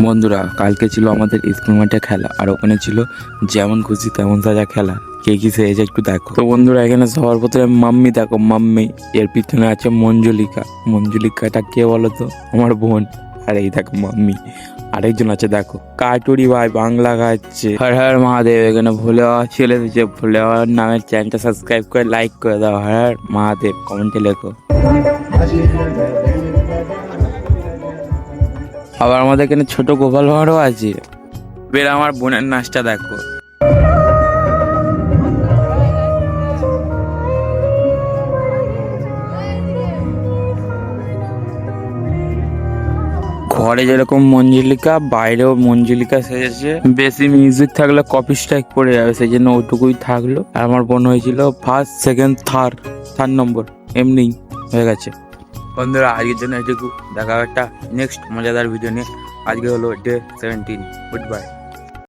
বন্ধুরা, কালকে ছিল আমাদের স্কুল মাঠে খেলা, আর ওখানে ছিল যেমন খুশি তেমন সাজা খেলা। কে কি সেজে একটু দেখো তো বন্ধুরা। এখানে সবার প্রথমে মাম্মি দেখো, মাম্মি। এর পিছনে আছে মঞ্জুলিকা। মঞ্জুলিকাটা কে বলো তো? আমার বোন। আর এই দেখো মাম্মি। আরেকজন আছে দেখো, কাটুরি ভাই বাংলা গাচ্ছে। হর হর মহাদেব। এখানে ভোলে বাবা চলে এসেছে। ভোলে বাবার নামের চ্যানেলটা সাবস্ক্রাইব করে লাইক করে দাও। হর হর মহাদেব কমেন্টে লেখো। আবার আমাদের এখানে ছোট গোপাল ভাঁড়ও আছে। বের আমার বোনের নাচটা দেখো। ঘরে যেরকম মঞ্জুলিকা, বাইরেও মঞ্জুলিকা সেজেছে। বেশি মিউজিক থাকলে কপি স্ট্রাইক পড়ে যাবে, সেই জন্য ওইটুকুই থাকলো। আর আমার বোন হয়েছিল ফার্স্ট, সেকেন্ড, থার্ড নম্বর। এমনি হয়ে গেছে। বন্ধুরা, আজকের জন্য এটুকু। দেখা হবে একটা নেক্সট মজাদার ভিডিও নিয়ে। আজকে হলো ডে 17। Good bye.